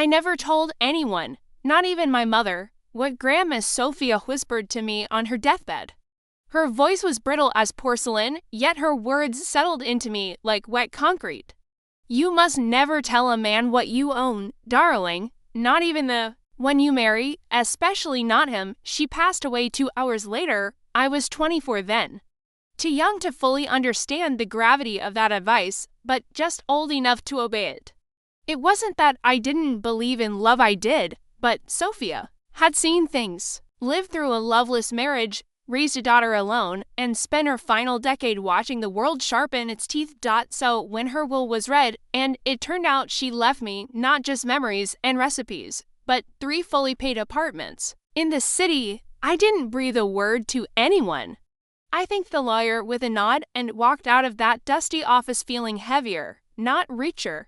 I never told anyone, not even my mother, what Grandma Sophia whispered to me on her deathbed. Her voice was brittle as porcelain, yet her words settled into me like wet concrete. You must never tell a man what you own, darling, not even the one you marry, especially not him. She passed away 2 hours later. I was 24 then. Too young to fully understand the gravity of that advice, but just old enough to obey it. It wasn't that I didn't believe in love, I did, but Sophia had seen things, lived through a loveless marriage, raised a daughter alone, and spent her final decade watching the world sharpen its teeth. So when her will was read, and it turned out she left me not just memories and recipes, but 3 fully paid apartments in the city, I didn't breathe a word to anyone. I thanked the lawyer with a nod and walked out of that dusty office feeling heavier, not richer.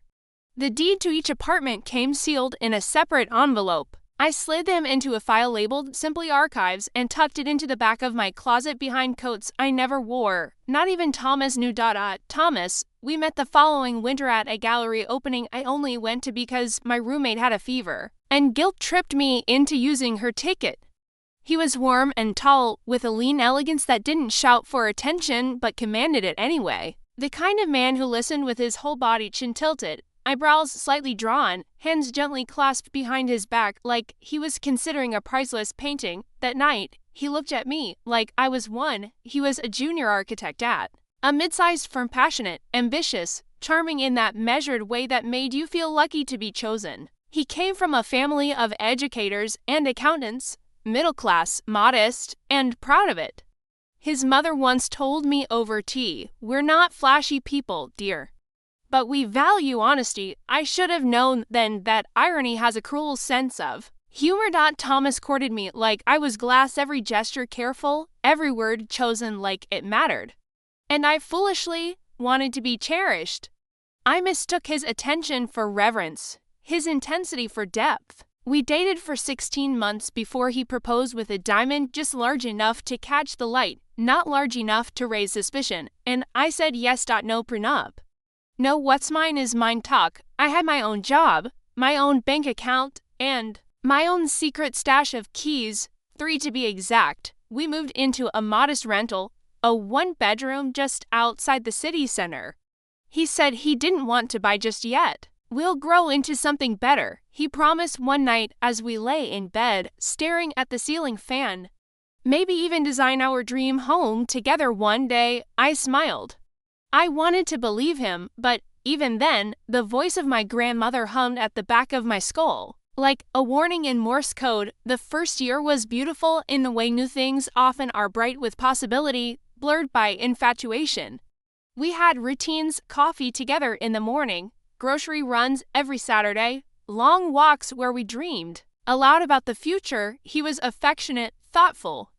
The deed to each apartment came sealed in a separate envelope. I slid them into a file labeled simply Archives and tucked it into the back of my closet behind coats I never wore. Not even Thomas knew. Thomas, we met the following winter at a gallery opening I only went to because my roommate had a fever, and guilt tripped me into using her ticket. He was warm and tall, with a lean elegance that didn't shout for attention but commanded it anyway. The kind of man who listened with his whole body chin tilted, eyebrows slightly drawn, hands gently clasped behind his back like he was considering a priceless painting. That night, he looked at me like I was one he was a junior architect at. A mid-sized firm, passionate, ambitious, charming in that measured way that made you feel lucky to be chosen. He came from a family of educators and accountants, middle class, modest, and proud of it. His mother once told me over tea, "We're not flashy people, dear, but we value honesty." I should have known then that irony has a cruel sense of humor. Thomas courted me like I was glass, every gesture careful, every word chosen like it mattered. And I foolishly wanted to be cherished. I mistook his attention for reverence, his intensity for depth. We dated for 16 months before he proposed with a diamond just large enough to catch the light, not large enough to raise suspicion, and I said yes. No prenup. No what's mine is mine talk. I had my own job, my own bank account, and my own secret stash of keys, 3 to be exact. We moved into a modest rental, a 1-bedroom just outside the city center. He said he didn't want to buy just yet. We'll grow into something better, he promised one night as we lay in bed, staring at the ceiling fan. Maybe even design our dream home together one day. I smiled. I wanted to believe him, but even then, the voice of my grandmother hummed at the back of my skull. Like a warning in Morse code, the first year was beautiful in the way new things often are, bright with possibility, blurred by infatuation. We had routines, coffee together in the morning, grocery runs every Saturday, long walks where we dreamed aloud about the future. He was affectionate, thoughtful.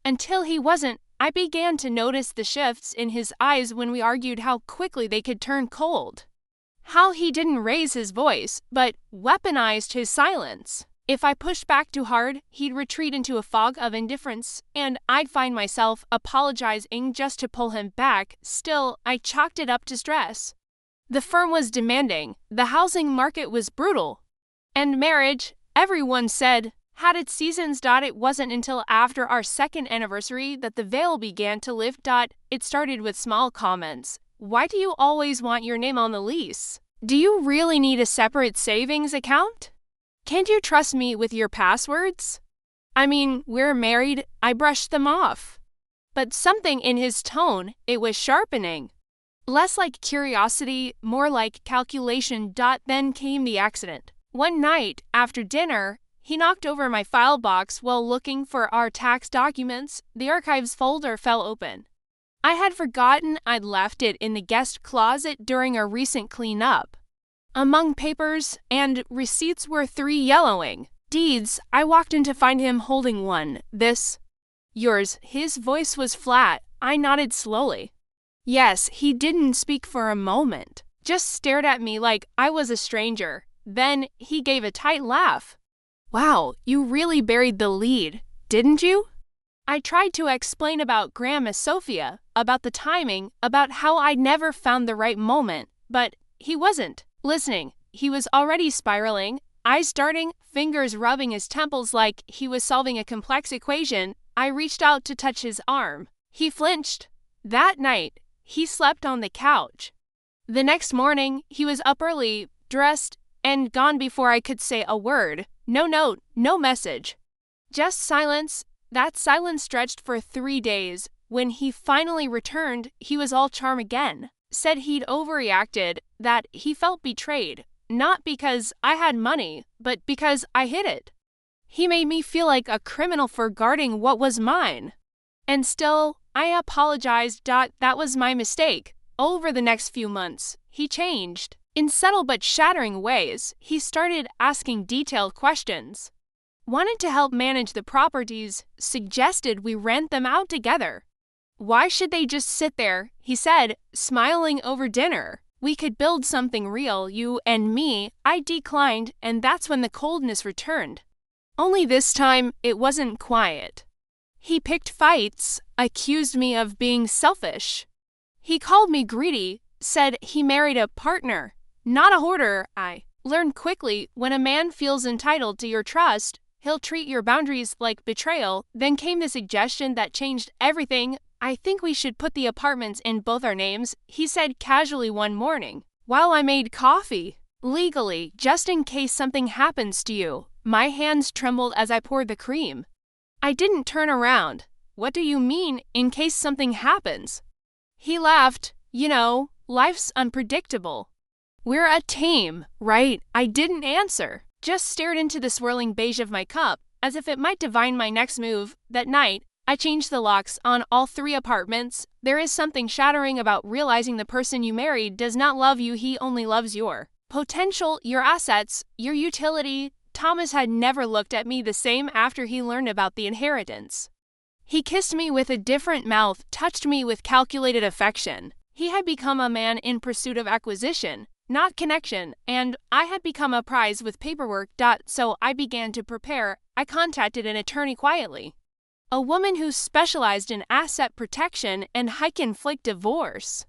Until he wasn't, I began to notice the shifts in his eyes when we argued, how quickly they could turn cold. How he didn't raise his voice, but weaponized his silence. If I pushed back too hard, he'd retreat into a fog of indifference, and I'd find myself apologizing just to pull him back. Still, I chalked it up to stress. The firm was demanding, the housing market was brutal, and marriage, everyone said, had its seasons. It wasn't until after our 2nd anniversary that the veil began to lift. It started with small comments. Why do you always want your name on the lease? Do you really need a separate savings account? Can't you trust me with your passwords? I mean, we're married. I brushed them off. But something in his tone, it was sharpening. Less like curiosity, more like calculation. Then came the accident. One night, after dinner, he knocked over my file box while looking for our tax documents. The archives folder fell open. I had forgotten I'd left it in the guest closet during a recent cleanup. Among papers and receipts were 3 yellowing deeds. I walked in to find him holding one. This, yours. His voice was flat. I nodded slowly. Yes. He didn't speak for a moment, just stared at me like I was a stranger. Then he gave a tight laugh. Wow, you really buried the lead, didn't you? I tried to explain about Grandma Sophia, about the timing, about how I'd never found the right moment, but he wasn't listening. He was already spiraling. eyes darting, fingers rubbing his temples like he was solving a complex equation. I reached out to touch his arm. He flinched. That night, he slept on the couch. The next morning, he was up early, dressed, and gone before I could say a word. No note, no message. Just silence. That silence stretched for 3 days. When he finally returned, he was all charm again. Said he'd overreacted, that he felt betrayed, not because I had money, but because I hid it. He made me feel like a criminal for guarding what was mine. And still, I apologized. That was my mistake. Over the next few months, he changed. In subtle but shattering ways, he started asking detailed questions. Wanted to help manage the properties, suggested we rent them out together. Why should they just sit there, he said, smiling over dinner? We could build something real, you and me. I declined, and that's when the coldness returned. Only this time, it wasn't quiet. He picked fights, accused me of being selfish. He called me greedy, said he married a partner, not a hoarder. I learned quickly when a man feels entitled to your trust, he'll treat your boundaries like betrayal. Then came the suggestion that changed everything. I think we should put the apartments in both our names, he said casually one morning, while I made coffee. Legally, just in case something happens to you. My hands trembled as I poured the cream. I didn't turn around. What do you mean, in case something happens? He laughed. You know, life's unpredictable. We're a team, right? I didn't answer. Just stared into the swirling beige of my cup, as if it might divine my next move. That night, I changed the locks on all 3 apartments. There is something shattering about realizing the person you married does not love you, he only loves your potential, your assets, your utility. Thomas had never looked at me the same after he learned about the inheritance. He kissed me with a different mouth, touched me with calculated affection. He had become a man in pursuit of acquisition, not connection, and I had become a prize with paperwork. So I began to prepare. I contacted an attorney quietly. A woman who specialized in asset protection and high-conflict divorce.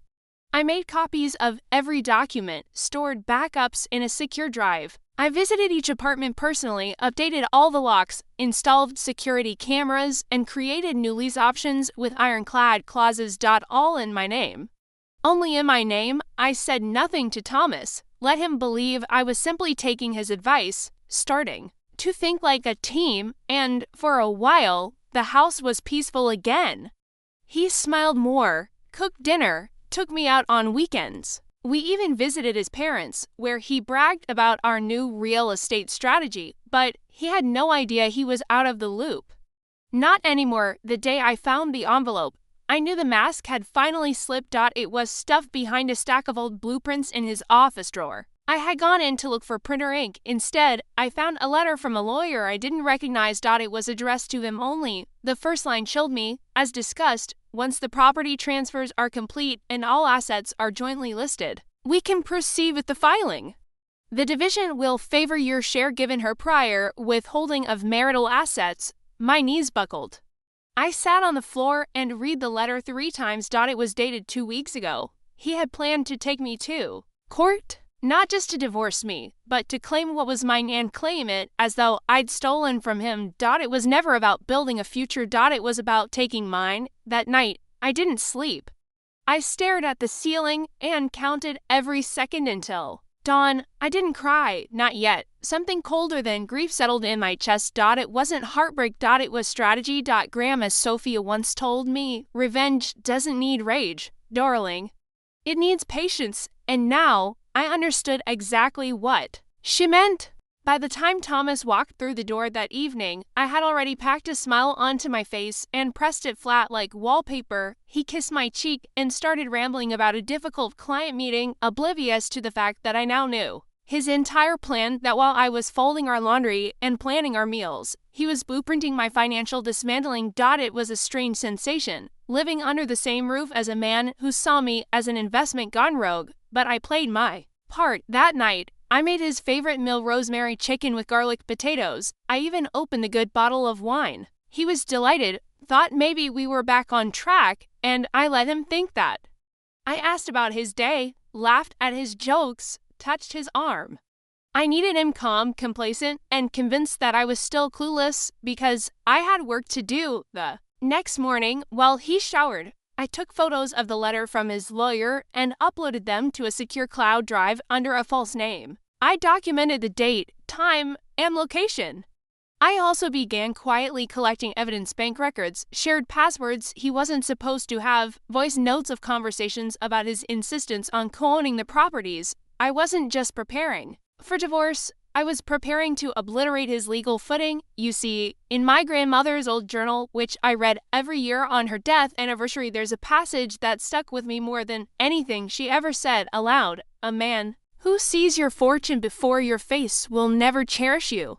I made copies of every document, stored backups in a secure drive. I visited each apartment personally, updated all the locks, installed security cameras, and created new lease options with ironclad clauses. All in my name. Only in my name. I said nothing to Thomas. Let him believe I was simply taking his advice, starting to think like a team, and for a while, the house was peaceful again. He smiled more, cooked dinner, took me out on weekends. We even visited his parents, where he bragged about our new real estate strategy, but he had no idea he was out of the loop. Not anymore. The day I found the envelope, I knew the mask had finally slipped. It was stuffed behind a stack of old blueprints in his office drawer. I had gone in to look for printer ink. Instead, I found a letter from a lawyer I didn't recognize. It was addressed to him only. The first line chilled me. As discussed, once the property transfers are complete and all assets are jointly listed, we can proceed with the filing. The division will favor your share given her prior withholding of marital assets. My knees buckled. I sat on the floor and read the letter 3 times. It was dated 2 weeks ago. He had planned to take me to court. Not just to divorce me, but to claim what was mine and claim it as though I'd stolen from him. It was never about building a future. It was about taking mine. That night, I didn't sleep. I stared at the ceiling and counted every second until dawn. I didn't cry, not yet. Something colder than grief settled in my chest. It wasn't heartbreak. It was strategy. Grandma Sophia once told me, revenge doesn't need rage, darling. It needs patience. And now, I understood exactly what she meant. By the time Thomas walked through the door that evening, I had already packed a smile onto my face and pressed it flat like wallpaper. He kissed my cheek and started rambling about a difficult client meeting, oblivious to the fact that I now knew his entire plan. That while I was folding our laundry and planning our meals, he was blueprinting my financial dismantling. It was a strange sensation, living under the same roof as a man who saw me as an investment gone rogue. But I played my part. That night, I made his favorite meal, rosemary chicken with garlic potatoes. I even opened the good bottle of wine. He was delighted, thought maybe we were back on track, and I let him think that. I asked about his day, laughed at his jokes, touched his arm. I needed him calm, complacent, and convinced that I was still clueless because I had work to do. The next morning, while he showered, I took photos of the letter from his lawyer and uploaded them to a secure cloud drive under a false name. I documented the date, time, and location. I also began quietly collecting evidence: bank records, shared passwords he wasn't supposed to have, voice notes of conversations about his insistence on co-owning the properties. I wasn't just preparing for divorce, I was preparing to obliterate his legal footing. You see, in my grandmother's old journal, which I read every year on her death anniversary, there's a passage that stuck with me more than anything she ever said aloud. A man who sees your fortune before your face will never cherish you.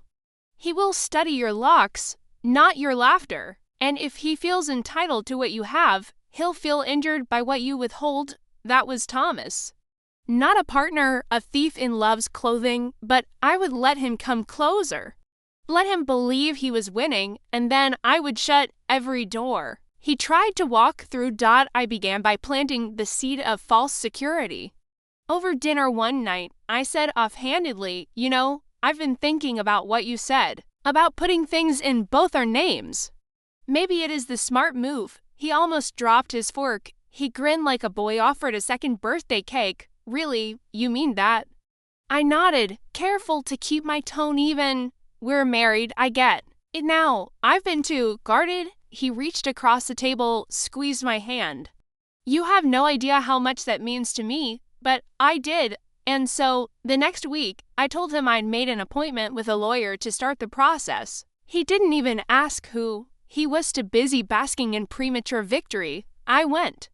He will study your locks, not your laughter. And if he feels entitled to what you have, he'll feel injured by what you withhold. That was Thomas. Not a partner, a thief in love's clothing, but I would let him come closer. Let him believe he was winning, and then I would shut every door. He tried to walk through. I began by planting the seed of false security. Over dinner one night, I said offhandedly, "You know, I've been thinking about what you said, about putting things in both our names. Maybe it is the smart move." He almost dropped his fork. He grinned like a boy offered a second birthday cake. "Really, you mean that?" I nodded, careful to keep my tone even. "We're married, I get it now. I've been too guarded." He reached across the table, squeezed my hand. "You have no idea how much that means to me, but I did." And so, the next week, I told him I'd made an appointment with a lawyer to start the process. He didn't even ask who. He was too busy basking in premature victory. I went.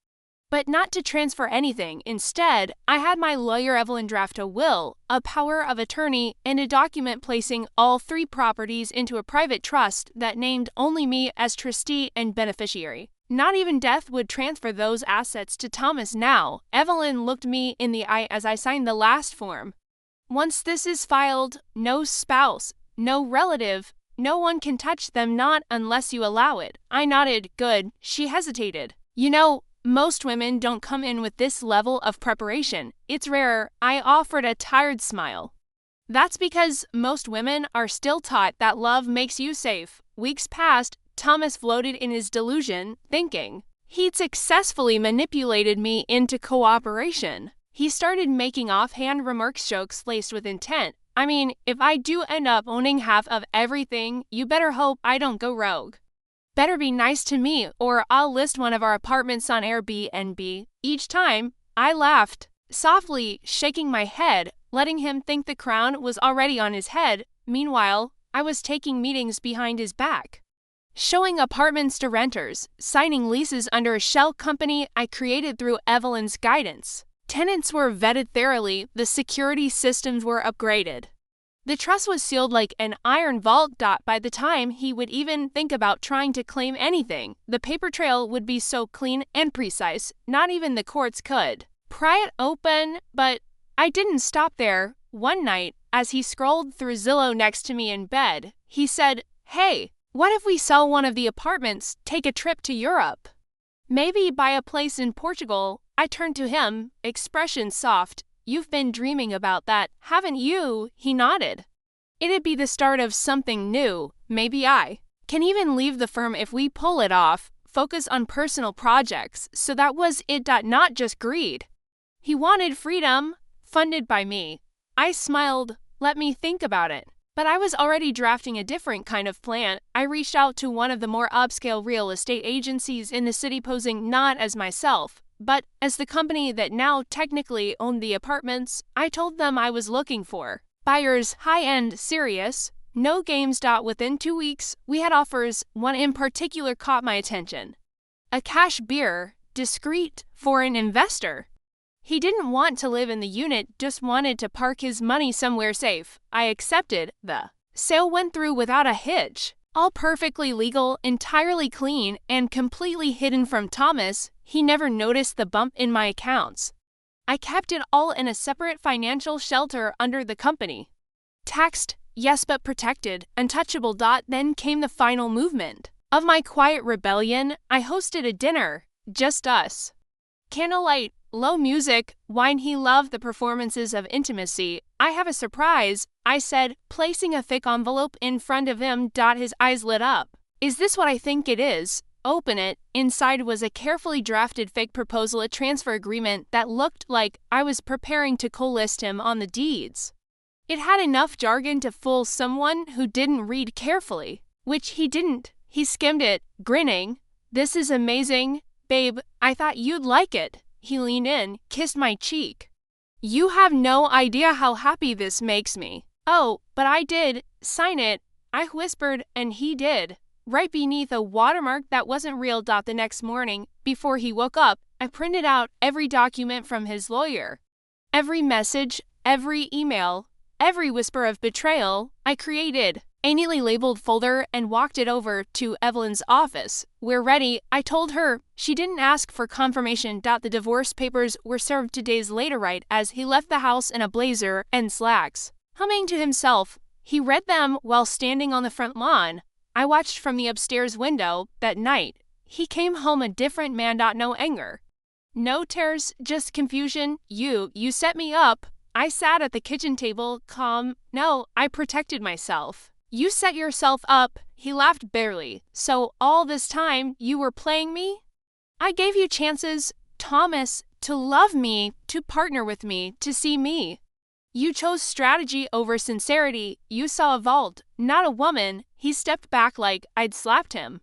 But not to transfer anything. Instead, I had my lawyer Evelyn draft a will, a power of attorney, and a document placing all 3 properties into a private trust that named only me as trustee and beneficiary. Not even death would transfer those assets to Thomas now. Evelyn looked me in the eye as I signed the last form. "Once this is filed, no spouse, no relative, no one can touch them, not unless you allow it." I nodded. "Good." She hesitated. "You know, most women don't come in with this level of preparation. It's rare." I offered a tired smile. "That's because most women are still taught that love makes you safe." Weeks passed. Thomas floated in his delusion, thinking he'd successfully manipulated me into cooperation. He started making offhand remarks, jokes laced with intent. "I mean, if I do end up owning half of everything, you better hope I don't go rogue. Better be nice to me, or I'll list one of our apartments on Airbnb." Each time, I laughed, softly shaking my head, letting him think the crown was already on his head. Meanwhile, I was taking meetings behind his back, showing apartments to renters, signing leases under a shell company I created through Evelyn's guidance. Tenants were vetted thoroughly, the security systems were upgraded. The trust was sealed like an iron vault. By the time he would even think about trying to claim anything, the paper trail would be so clean and precise, not even the courts could pry it open. But I didn't stop there. One night, as he scrolled through Zillow next to me in bed, he said, "Hey, what if we sell one of the apartments, take a trip to Europe? Maybe buy a place in Portugal?" I turned to him, expression soft. "You've been dreaming about that, haven't you?" He nodded. "It'd be the start of something new. Maybe I can even leave the firm if we pull it off, focus on personal projects." So that was it. Not just greed. He wanted freedom, funded by me. I smiled. "Let me think about it." But I was already drafting a different kind of plan. I reached out to one of the more upscale real estate agencies in the city, posing not as myself, but as the company that now technically owned the apartments. I told them I was looking for buyers, high-end, serious, no games. Within 2 weeks, we had offers. One in particular caught my attention. A cash buyer, discreet, foreign investor. He didn't want to live in the unit, just wanted to park his money somewhere safe. I accepted. The sale went through without a hitch. All perfectly legal, entirely clean, and completely hidden from Thomas. He never noticed the bump in my accounts. I kept it all in a separate financial shelter under the company. Taxed, yes, but protected, untouchable. Then came the final movement of my quiet rebellion. I hosted a dinner, just us. Candlelight, low music, wine. He loved the performances of intimacy. I have a surprise, I said, placing a thick envelope in front of him. His eyes lit up. Is this what I think it is? Open it. Inside was a carefully drafted fake proposal, a transfer agreement that looked like I was preparing to co-list him on the deeds. It had enough jargon to fool someone who didn't read carefully, which he didn't. He skimmed it, grinning. This is amazing. Babe, I thought you'd like it. He leaned in, kissed my cheek. You have no idea how happy this makes me. Oh, but I did. Sign it. I whispered, and he did. Right beneath a watermark that wasn't real. The next morning, before he woke up, I printed out every document from his lawyer. Every message, every email, every whisper of betrayal I created a neatly labeled folder and walked it over to Evelyn's office. We're ready, I told her. She didn't ask for confirmation. The divorce papers were served 2 days later right as he left the house in a blazer and slacks. Humming to himself, he read them while standing on the front lawn. I watched from the upstairs window. That night, he came home a different man. No anger. No tears, just confusion. You set me up. I sat at the kitchen table, calm. No, I protected myself. You set yourself up. He laughed bitterly. So all this time, you were playing me? I gave you chances, Thomas, to love me, to partner with me, to see me. You chose strategy over sincerity. You saw a vault, not a woman. He stepped back like I'd slapped him.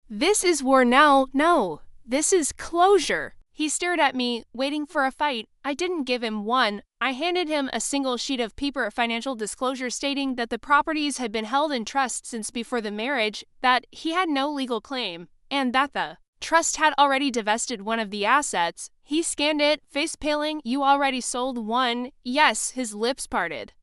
This is war now. No, this is closure. He stared at me, waiting for a fight. I didn't give him one. I handed him a single sheet of paper, a financial disclosure stating that the properties had been held in trust since before the marriage, that he had no legal claim, and that the trust had already divested one of the assets. He scanned it, face paling. You already sold one. Yes, his lips parted.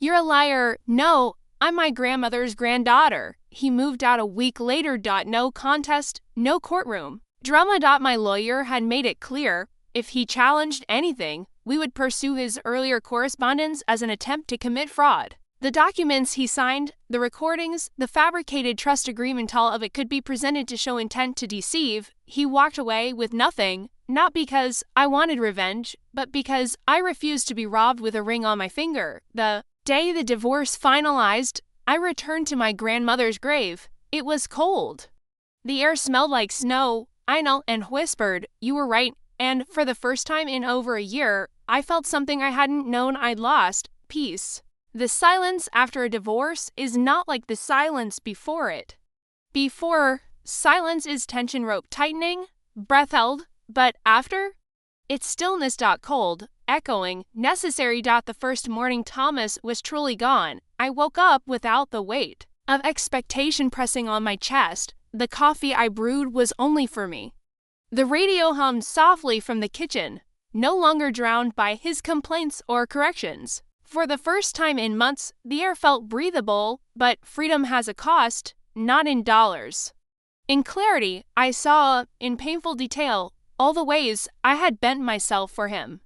You're a liar. No, I'm my grandmother's granddaughter. He moved out a week later. No contest, no courtroom. Drama. My lawyer had made it clear, if he challenged anything, we would pursue his earlier correspondence as an attempt to commit fraud. The documents he signed, the recordings, the fabricated trust agreement, all of it could be presented to show intent to deceive. He walked away with nothing, not because I wanted revenge, but because I refused to be robbed with a ring on my finger. The day the divorce finalized, I returned to my grandmother's grave. It was cold. The air smelled like snow. I knelt and whispered, you were right, and for the first time in over a year, I felt something I hadn't known I'd lost, peace. The silence after a divorce is not like the silence before it. Before, silence is tension rope tightening, breath held, but after? It's stillness. Cold, echoing, necessary. The first morning Thomas was truly gone. I woke up without the weight of expectation pressing on my chest. The coffee I brewed was only for me. The radio hummed softly from the kitchen, no longer drowned by his complaints or corrections. For the first time in months, the air felt breathable, but freedom has a cost, not in dollars. In clarity, I saw, in painful detail, all the ways I had bent myself for him.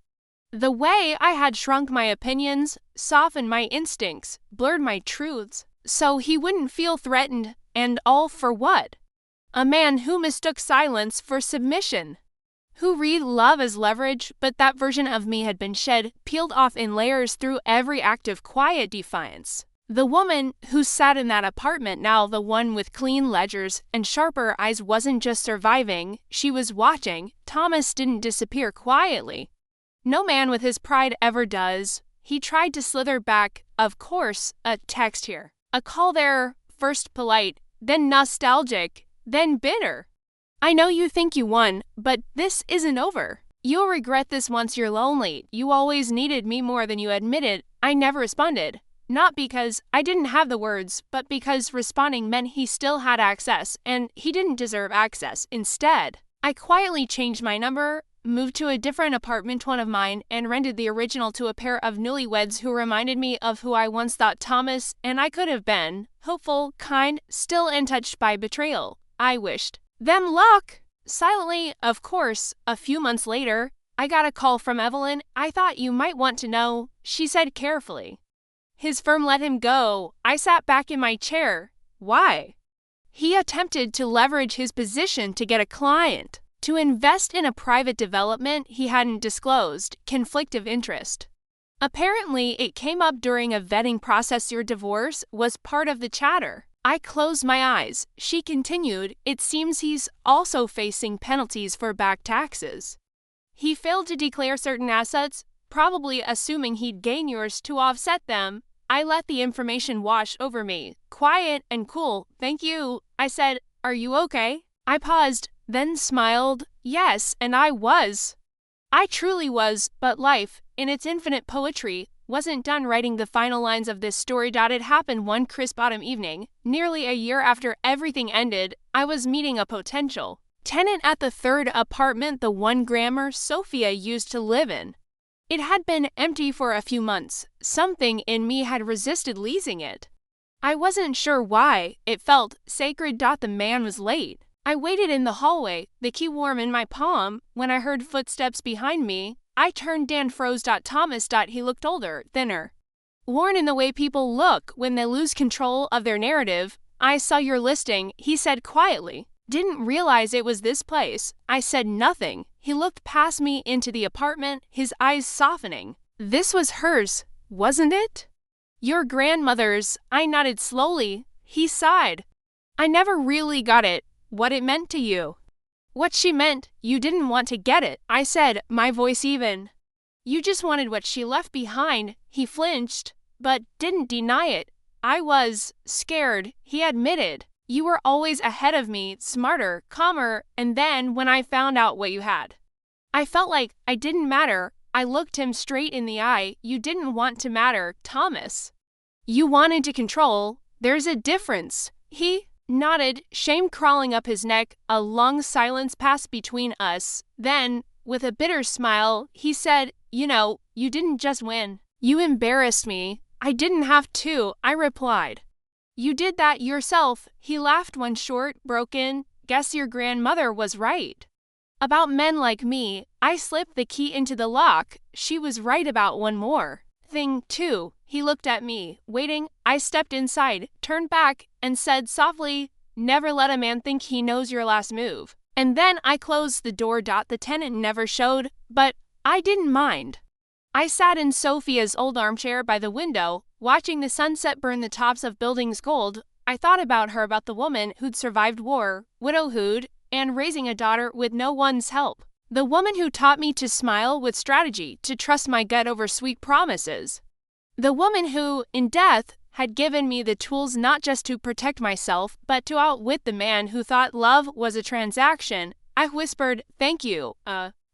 The way I had shrunk my opinions, softened my instincts, blurred my truths, so he wouldn't feel threatened, and all for what? A man who mistook silence for submission. Who read love as leverage, but that version of me had been shed, peeled off in layers through every act of quiet defiance. The woman who sat in that apartment, now the one with clean ledgers and sharper eyes, wasn't just surviving, she was watching. Thomas didn't disappear quietly. No man with his pride ever does. He tried to slither back, of course, a text here, a call there, first polite, then nostalgic, then bitter. I know you think you won, but this isn't over. You'll regret this once you're lonely. You always needed me more than you admitted. I never responded. Not because I didn't have the words, but because responding meant he still had access, and he didn't deserve access. Instead, I quietly changed my number, moved to a different apartment, one of mine, and rented the original to a pair of newlyweds who reminded me of who I once thought Thomas and I could have been. Hopeful, kind, still untouched by betrayal. I wished them luck. Silently, of course, a few months later, I got a call from Evelyn. I thought you might want to know, she said carefully. His firm let him go. I sat back in my chair. Why? He attempted to leverage his position to get a client, to invest in a private development he hadn't disclosed. Conflict of interest. Apparently, it came up during a vetting process. Your divorce was part of the chatter. I closed my eyes. She continued, it seems he's also facing penalties for back taxes. He failed to declare certain assets, probably assuming he'd gain yours to offset them. I let the information wash over me. Quiet and cool, thank you. I said, are you okay? I paused, then smiled. Yes, and I was. I truly was, but life, in its infinite poetry, wasn't done writing the final lines of this story. It happened one crisp autumn evening, nearly a year after everything ended. I was meeting a potential tenant at the third apartment the one Grammar Sophia used to live in. It had been empty for a few months. Something in me had resisted leasing it. I wasn't sure why. It felt sacred. The man was late. I waited in the hallway, the key warm in my palm, when I heard footsteps behind me. I turned. Dan froze. Thomas. He looked older, thinner. Worn in the way people look when they lose control of their narrative. I saw your listing, he said quietly. Didn't realize it was this place. I said nothing. He looked past me into the apartment, his eyes softening. This was hers, wasn't it? Your grandmother's. I nodded slowly. He sighed. I never really got it, what it meant to you. What she meant, you didn't want to get it, I said, my voice even. You just wanted what she left behind. He flinched, but didn't deny it. I was scared, he admitted. You were always ahead of me, smarter, calmer, and then when I found out what you had, I felt like I didn't matter. I looked him straight in the eye. You didn't want to matter, Thomas. You wanted to control. There's a difference. He nodded, shame crawling up his neck. A long silence passed between us. Then, with a bitter smile, he said, you know, you didn't just win. You embarrassed me. I didn't have to, I replied. You did that yourself. He laughed one short, broken, guess your grandmother was right. About men like me. I slipped the key into the lock. She was right about one more thing, too. He looked at me, waiting. I stepped inside, turned back, and said softly, never let a man think he knows your last move. And then I closed the door. The tenant never showed, but I didn't mind. I sat in Sophia's old armchair by the window, watching the sunset burn the tops of buildings gold. I thought about her, about the woman who'd survived war, widowhood, and raising a daughter with no one's help. The woman who taught me to smile with strategy, to trust my gut over sweet promises. The woman who, in death, had given me the tools not just to protect myself, but to outwit the man who thought love was a transaction. I whispered, thank you.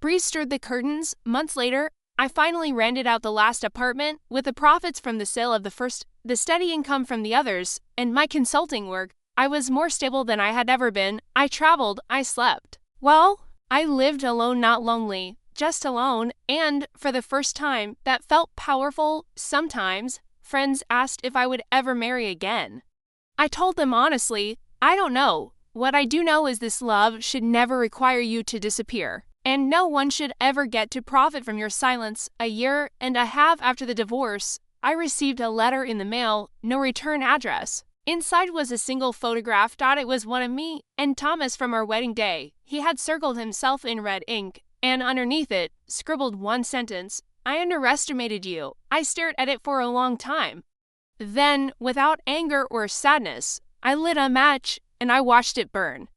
Breeze stirred the curtains. Months later, I finally rented out the last apartment. With the profits from the sale of the first, the steady income from the others, and my consulting work, I was more stable than I had ever been. I traveled, I slept. Well, I lived alone, not lonely, just alone, and, for the first time, that felt powerful. Sometimes, friends asked if I would ever marry again. I told them honestly, I don't know. What I do know is this love should never require you to disappear. And no one should ever get to profit from your silence. A year and a half after the divorce, I received a letter in the mail, no return address. Inside was a single photograph. It was one of me and Thomas from our wedding day. He had circled himself in red ink, and underneath it, scribbled one sentence, I underestimated you. I stared at it for a long time. Then, without anger or sadness, I lit a match and I watched it burn.